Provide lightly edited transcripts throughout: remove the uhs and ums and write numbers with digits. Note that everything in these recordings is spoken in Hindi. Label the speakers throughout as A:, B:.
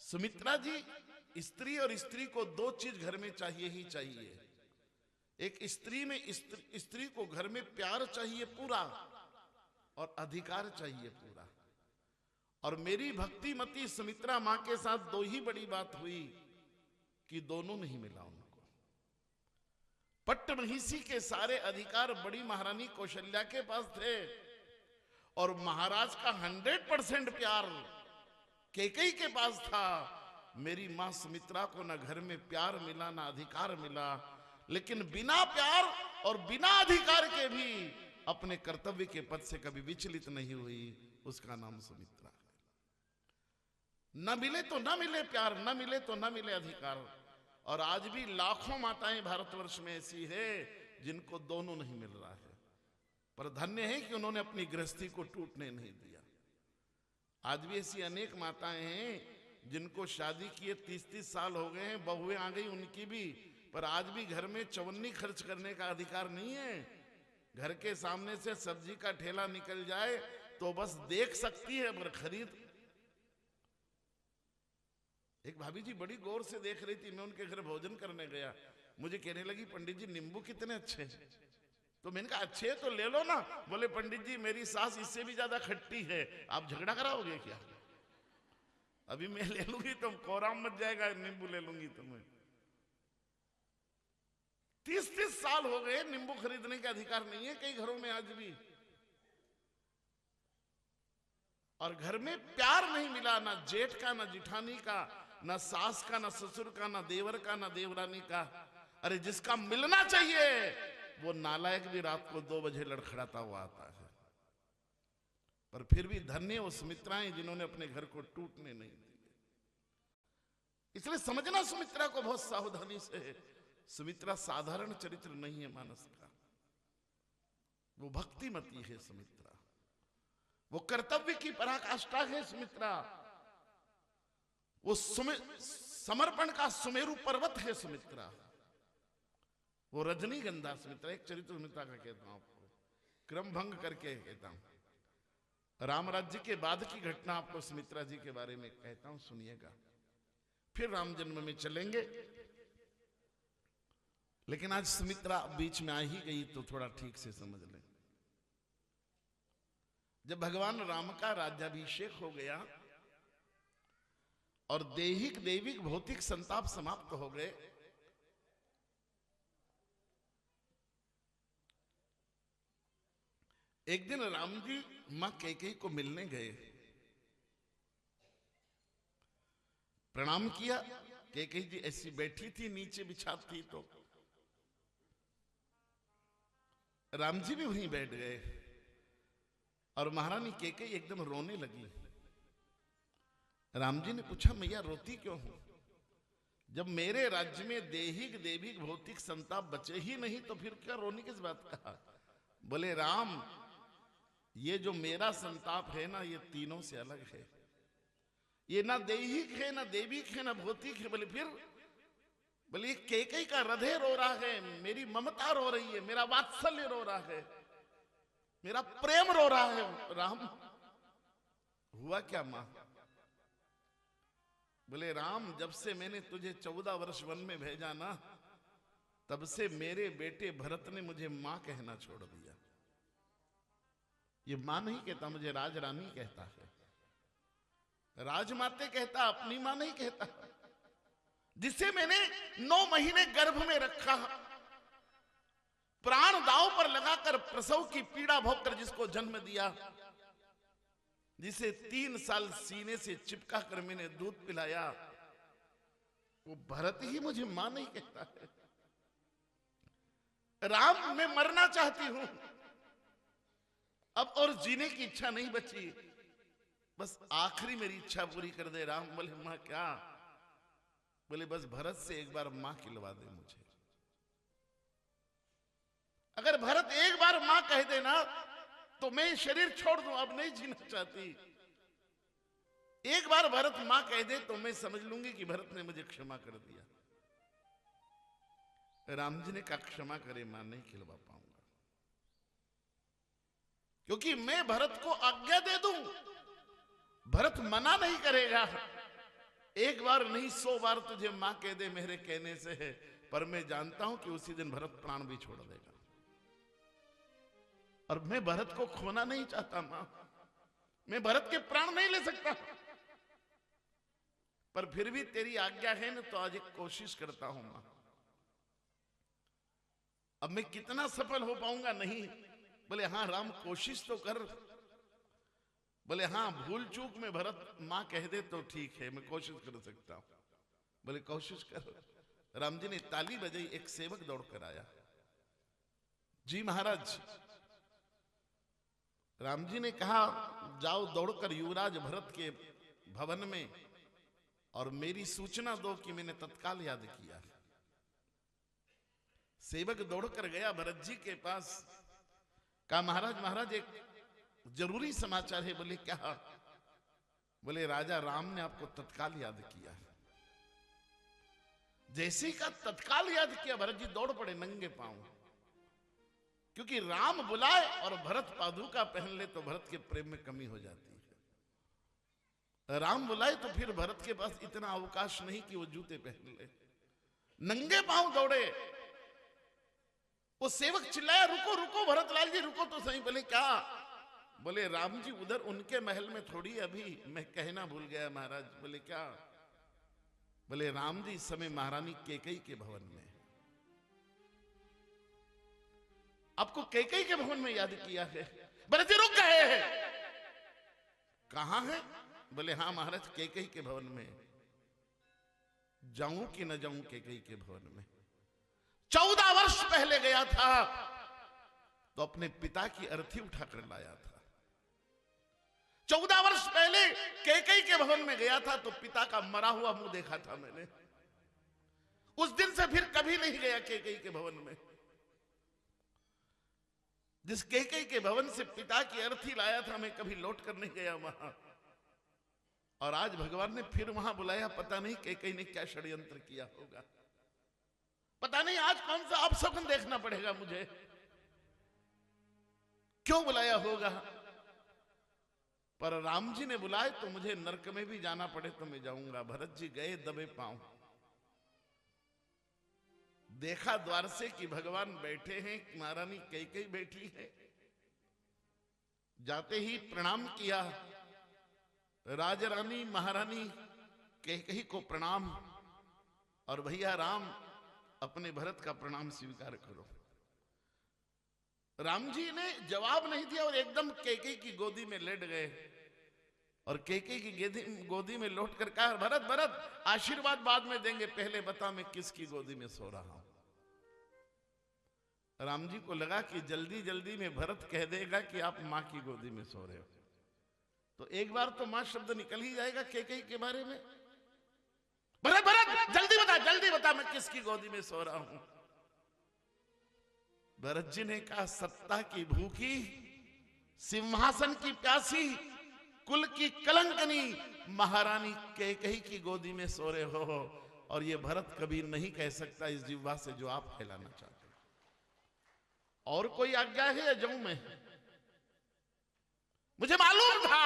A: सुमित्रा जी, स्त्री और स्त्री को दो चीज घर में चाहिए ही चाहिए। एक स्त्री में स्त्री को घर में प्यार चाहिए पूरा और अधिकार चाहिए पूरा। और मेरी भक्तिमती सुमित्रा मां के साथ दो ही बड़ी बात हुई कि दोनों नहीं मिला उनको। पट्टमहिषी के सारे अधिकार बड़ी महारानी कौशल्या के पास थे और महाराज का 100% प्यार कैकेयी के पास था। मेरी मां सुमित्रा को ना घर में प्यार मिला ना अधिकार मिला, लेकिन बिना प्यार और बिना अधिकार के भी अपने कर्तव्य के पद से कभी विचलित नहीं हुई। उसका नाम सुमित्रा है। न मिले तो न मिले प्यार, न मिले तो न मिले अधिकार। और आज भी लाखों माताएं भारतवर्ष में ऐसी है जिनको दोनों नहीं मिल रहा है, पर धन्य है कि उन्होंने अपनी गृहस्थी को टूटने नहीं दिया। आज भी ऐसी अनेक माताएं हैं जिनको शादी किए 30-30 साल हो गए हैं, बहुएं आ गई उनकी भी, पर आज भी घर में चवन्नी खर्च करने का अधिकार नहीं है। घर के सामने से सब्जी का ठेला निकल जाए तो बस देख सकती है, पर खरीद। एक भाभी जी बड़ी गौर से देख रही थी, मैं उनके घर भोजन करने गया, मुझे कहने लगी पंडित जी नींबू कितने अच्छे हैं। तो मैंने कहा अच्छे तो ले लो ना। बोले पंडित जी मेरी सास इससे भी ज्यादा खट्टी है, आप झगड़ा कराओगे क्या? अभी मैं ले लूंगी तो कोराम मच जाएगा, नींबू ले लूंगी तो मैं। 30-30 साल हो गए, नींबू खरीदने का अधिकार नहीं है कई घरों में आज भी। और घर में प्यार नहीं मिला, ना जेठ का, ना जिठानी का, ना सास का, ना ससुर का, ना देवर का, ना देवरानी का। अरे जिसका मिलना चाहिए वो नालायक भी रात को 2 बजे लड़खड़ाता हुआ आता है। पर फिर भी धन्य वो सुमित्राएं जिन्होंने अपने घर को टूटने नहीं दिए। इसलिए समझना सुमित्रा को बहुत सावधानी से। सुमित्रा साधारण चरित्र नहीं है मानस का, वो भक्तिमती है सुमित्रा, वो कर्तव्य की पराकाष्ठा है सुमित्रा, वो समर्पण का सुमेरु पर्वत है सुमित्रा, वो रजनीगंधा सुमित्रा। एक चरित्र सुमित्रा का कहता हूं आपको, क्रम भंग करके कहता हूं। राम राज्य के बाद की घटना आपको सुमित्रा जी के बारे में कहता हूं, सुनिएगा। फिर राम जन्म में चलेंगे, लेकिन आज सुमित्रा बीच में आ ही गई तो थोड़ा ठीक से समझ लें। जब भगवान राम का राज्याभिषेक हो गया और दैहिक दैविक भौतिक संताप समाप्त हो गए, एक दिन राम जी मां कैकेयी को मिलने गए, प्रणाम किया। कैकेयी जी ऐसी बैठी थी, नीचे बिछात थी, तो राम जी भी वहीं बैठ गए और महारानी कैकेयी एकदम रोने लगी। राम जी ने पूछा मैया रोती क्यों हो? जब मेरे राज्य में दैहिक दैविक भौतिक संताप बचे ही नहीं तो फिर क्या रोने किस बात का? बोले राम ये जो मेरा संताप है ना, ये तीनों से अलग है। ये ना दैहिक है, ना दैविक है, ना भौतिक है। बोले फिर? बोले कैकेयी का हृदय रो रहा है, मेरी ममता रो रही है, मेरा वात्सल्य रो रहा है, मेरा प्रेम रो रहा है। राम हुआ क्या मां? बोले राम जब से मैंने तुझे 14 वर्ष वन में भेजा ना, तब से मेरे बेटे भरत ने मुझे मां कहना छोड़ दिया। ये मां नहीं कहता, मुझे राजरानी कहता है, राजमाते कहता, अपनी मां नहीं कहता। जिसे मैंने 9 महीने गर्भ में रखा, प्राण दांव पर लगाकर प्रसव की पीड़ा भोगकर जिसको जन्म दिया, जिसे 3 साल सीने से चिपका कर मैंने दूध पिलाया, वो भरत ही मुझे मां नहीं कहता है। राम मैं मरना चाहती हूं, अब और जीने की इच्छा नहीं बची, बस आखिरी मेरी इच्छा पूरी कर दे राम। बोले मां क्या? बोले बस भरत से एक बार मां खिलवा दे मुझे। अगर भरत एक बार मां कह देना तो मैं शरीर छोड़ दूं, अब नहीं जीना चाहती। एक बार भरत मां कह दे तो मैं समझ लूंगी कि भरत ने मुझे क्षमा कर दिया। राम जी ने कहा क्षमा करे मां, नहीं खिलवा पाऊंगा, क्योंकि मैं भरत को आज्ञा दे दूं, भरत मना नहीं करेगा। एक बार नहीं 100 बार तुझे मां कह दे मेरे कहने से है, पर मैं जानता हूं कि उसी दिन भरत प्राण भी छोड़ देगा। और मैं भरत को खोना नहीं चाहता मां, मैं भरत के प्राण नहीं ले सकता, पर फिर भी तेरी आज्ञा है ना, तो आज एक कोशिश करता हूं मां। अब मैं कितना सफल हो पाऊंगा नहीं। बोले हाँ राम कोशिश तो कर। बोले हाँ भूल चूक में भरत मां कह दे तो ठीक है, मैं कोशिश कर सकता हूं। बोले कोशिश कर। राम जी ने ताली बजाई, एक सेवक दौड़ कर आया। जी महाराज। राम जी ने कहा जाओ दौड़कर युवराज भरत के भवन में और मेरी सूचना दो कि मैंने तत्काल याद किया। सेवक दौड़कर गया भरत जी के पास, कहा महाराज महाराज एक जरूरी समाचार है। बोले क्या? बोले राजा राम ने आपको तत्काल याद किया। जैसे ही का तत्काल याद किया, भरत जी दौड़ पड़े नंगे पांव, क्योंकि राम बुलाए और भरत पादुका पहन ले तो भरत के प्रेम में कमी हो जाती है। राम बुलाए तो फिर भरत के पास इतना अवकाश नहीं कि वो जूते पहन ले। नंगे पांव दौड़े। वो सेवक चिल्लाया रुको रुको भरतलाल जी रुको तो सही। बोले क्या? बोले राम जी उधर उनके महल में थोड़ी, अभी मैं कहना भूल गया महाराज। बोले क्या? बोले राम जी इस समय महारानी कैकेयी के भवन में। आपको कैकेयी के भवन में याद किया है। भरत जी रुक गए हैं। कहां है? बोले हाँ महाराज कैकेयी के भवन में। जाऊं कि न जाऊं कैकेयी के भवन में? 14 वर्ष पहले गया था तो अपने पिता की अर्थी उठाकर लाया था। 14 वर्ष पहले कैकेयी के भवन में गया था तो पिता का मरा हुआ मुंह देखा था मैंने। उस दिन से फिर कभी नहीं गया कैकेयी के भवन में। जिस कैकेयी के भवन से पिता की अर्थी लाया था मैं कभी लौट कर नहीं गया वहां। और आज भगवान ने फिर वहां बुलाया। पता नहीं कैकेयी ने क्या षड्यंत्र किया होगा। पता नहीं आज कौन सा अपशकुन देखना पड़ेगा मुझे। क्यों बुलाया होगा? पर राम जी ने बुलाए तो मुझे नरक में भी जाना पड़े तो मैं जाऊंगा। भरत जी गए दबे पांव। देखा द्वार से कि भगवान बैठे हैं, महारानी कैकेयी बैठी है। जाते ही प्रणाम किया। राजरानी महारानी कैकेयी को प्रणाम। और भैया राम अपने भरत का प्रणाम स्वीकार करो। राम जी ने जवाब नहीं दिया और एकदम कैकेयी की गोदी में लेट गए। और कैकेयी की गोदी में लौट कर कहा भरत भरत आशीर्वाद बाद में देंगे, पहले बता मैं किसकी गोदी में सो रहा हूं। राम जी को लगा कि जल्दी जल्दी में भरत कह देगा कि आप मां की गोदी में सो रहे हो, तो एक बार तो मां शब्द निकल ही जाएगा कैकेयी के बारे में। भरत भरत जल्दी बता मैं किसकी गोदी में सो रहा हूं। भरत जी ने कहा सत्ता की भूखी, सिंहासन की प्यासी, कुल की कलंकनी महारानी कैकेयी की गोदी में सो रहे हो। और ये भरत कभी नहीं कह सकता इस जिह्वा से जो आप फैलाना चाहते हैं। और कोई आज्ञा है या जाऊं मैं? मुझे मालूम था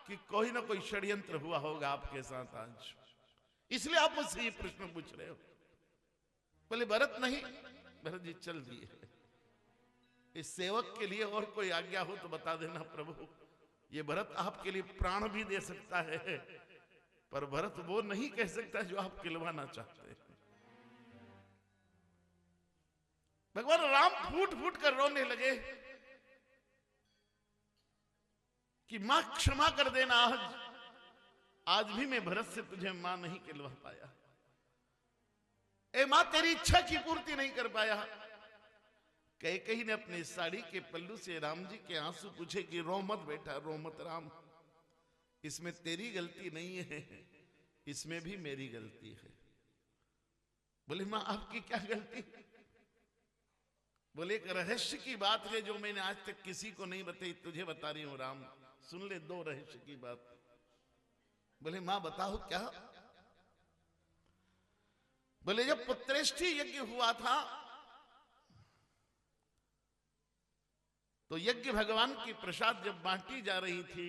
A: कि कोई ना कोई षड्यंत्र हुआ होगा आपके साथ आज, इसलिए आप मुझसे ये प्रश्न पूछ रहे हो। बोले भरत नहीं। भरत जी चल दिए। इस सेवक के लिए और कोई आज्ञा हो तो बता देना प्रभु। ये भरत आपके लिए प्राण भी दे सकता है, पर भरत वो नहीं कह सकता जो आप खिलवाना चाहते हैं। भगवान राम फूट फूट कर रोने लगे कि मां क्षमा कर देना, आज भी मैं भरत से तुझे मां नहीं खिलवा पाया। ए मां तेरी इच्छा की पूर्ति नहीं कर पाया। कैकेयी ने अपने साड़ी के पल्लू से राम जी के आंसू पूछे कि रो मत बेटा, रो मत राम, इसमें तेरी गलती नहीं है, इसमें भी मेरी गलती है। बोले मां आपकी क्या गलती? बोले एक रहस्य की बात है जो मैंने आज तक किसी को नहीं बताई, तुझे बता रही हूं राम, सुन ले दो रहस्य की बात। बोले मां बताओ क्या? बोले जब पुत्रेष्ठी यज्ञ हुआ था तो यज्ञ भगवान की प्रसाद जब बांटी जा रही थी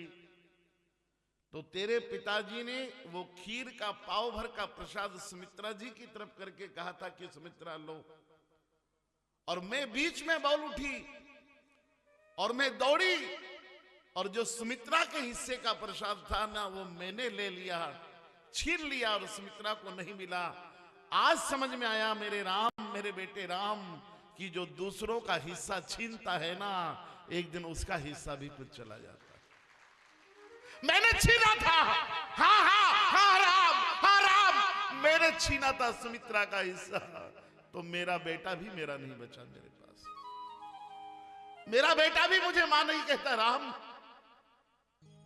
A: तो तेरे पिताजी ने वो खीर का पाव भर का प्रसाद सुमित्रा जी की तरफ करके कहा था कि सुमित्रा लो, और मैं बीच में बोल उठी और मैं दौड़ी, और जो सुमित्रा के हिस्से का प्रसाद था ना वो मैंने ले लिया, छीन लिया, और सुमित्रा को नहीं मिला। आज समझ में आया मेरे राम, मेरे बेटे राम, कि जो दूसरों का हिस्सा छीनता है ना, एक दिन उसका हिस्सा भी कुछ चला जाता है। मैंने छीना था, हाँ हाँ हाँ राम, हाँ राम, मैंने छीना था सुमित्रा का हिस्सा, तो मेरा बेटा भी मेरा नहीं बचा मेरे पास, मेरा बेटा भी मुझे मां नहीं कहता। राम,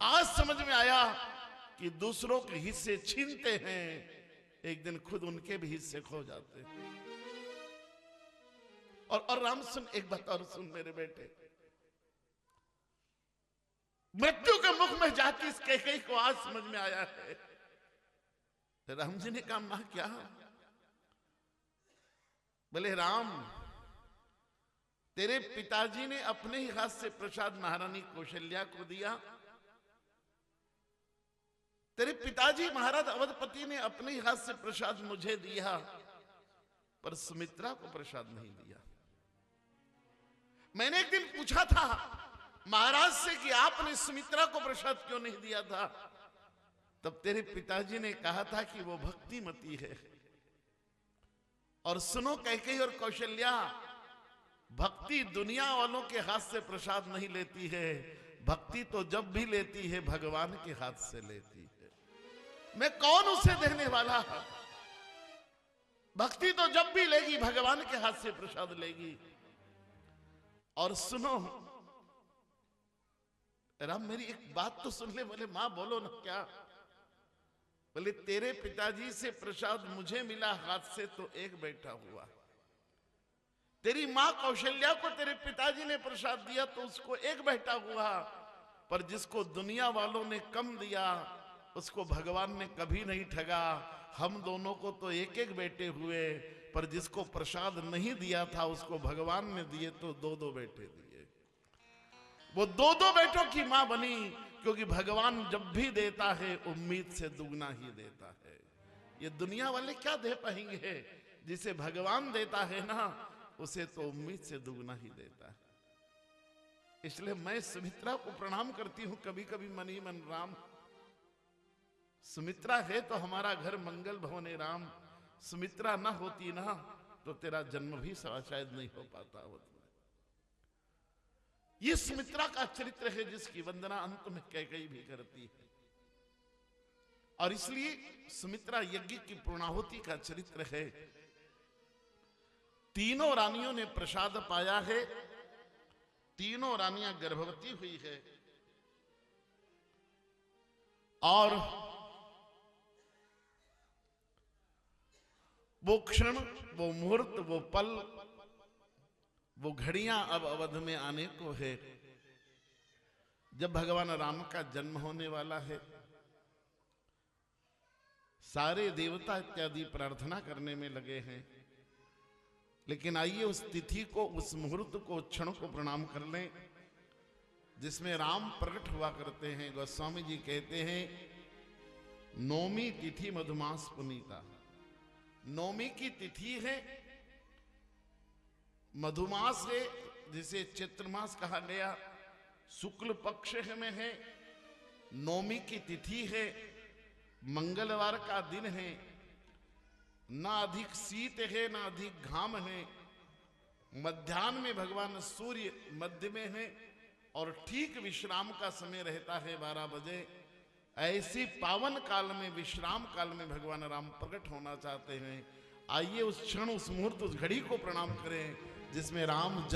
A: आज समझ में आया कि दूसरों के हिस्से छीनते हैं, एक दिन खुद उनके भी हिस्से खो जाते हैं। और राम सुन, एक बात और सुन मेरे बेटे, मृत्यु के मुख में जाती इस कैकेयी को आज समझ में आया है। राम जी ने कहा मां क्या? बोले राम, तेरे पिताजी ने अपने ही हाथ से प्रसाद महारानी कौशल्या को दिया, तेरे पिताजी महाराज अवधपति ने अपने ही हाथ से प्रसाद मुझे दिया, पर सुमित्रा को प्रसाद नहीं दिया। मैंने एक दिन पूछा था महाराज से कि आपने सुमित्रा को प्रसाद क्यों नहीं दिया था, तब तेरे पिताजी ने कहा था कि वो भक्तिमती है। और सुनो कैकेयी और कौशल्या, भक्ति दुनिया वालों के हाथ से प्रसाद नहीं लेती है, भक्ति तो जब भी लेती है भगवान के हाथ से लेती है। मैं कौन उसे देने वाला? भक्ति तो जब भी लेगी भगवान के हाथ से प्रसाद लेगी। और सुनो राम, मेरी एक बात तो सुन ले। बोले मां बोलो ना क्या? बोले तेरे पिताजी से प्रसाद मुझे मिला हाथ से तो एक बैठा हुआ, तेरी मां कौशल्या को तेरे पिताजी ने प्रसाद दिया तो उसको एक बैठा हुआ, पर जिसको दुनिया वालों ने कम दिया उसको भगवान ने कभी नहीं ठगा। हम दोनों को तो एक एक बेटे हुए, पर जिसको प्रसाद नहीं दिया था उसको भगवान ने दिए तो दो दो बेटे दिए। वो दो दो बेटों की मां बनी, क्योंकि भगवान जब भी देता है उम्मीद से दुगना ही देता है। ये दुनिया वाले क्या दे पाएंगे? जिसे भगवान देता है ना, उसे तो उम्मीद से दुगना ही देता है। इसलिए मैं सुमित्रा को प्रणाम करती हूं कभी कभी मन ही मन। राम, सुमित्रा है तो हमारा घर मंगल भवन है राम, सुमित्रा ना होती ना तो तेरा जन्म भी शायद नहीं हो पाता होता। ये सुमित्रा का चरित्र है जिसकी वंदना अंत में कैकेयी भी करती है। और इसलिए सुमित्रा यज्ञ की पूर्णाहुति का चरित्र है। तीनों रानियों ने प्रसाद पाया है, तीनों रानियां गर्भवती हुई है, और वो क्षण, वो मुहूर्त, वो पल, वो घड़ियां अब अवध में आने को है जब भगवान राम का जन्म होने वाला है। सारे देवता इत्यादि प्रार्थना करने में लगे हैं, लेकिन आइए उस तिथि को, उस मुहूर्त को, उस क्षण को प्रणाम कर लें जिसमें राम प्रकट हुआ करते हैं। गोस्वामी जी कहते हैं नौमी तिथि मधुमास पुनीता। नौमी की तिथि है, मधुमास है जिसे चैत्र मास कहा गया, शुक्ल पक्ष में है, नौमी की तिथि है, मंगलवार का दिन है, ना अधिक शीत है ना अधिक घाम है, मध्याह्न में भगवान सूर्य मध्य में है और ठीक विश्राम का समय रहता है 12 बजे। ऐसी पावन काल में, विश्राम काल में भगवान राम प्रकट होना चाहते हैं। आइए उस क्षण, उस मुहूर्त, उस घड़ी को प्रणाम करें जिसमें राम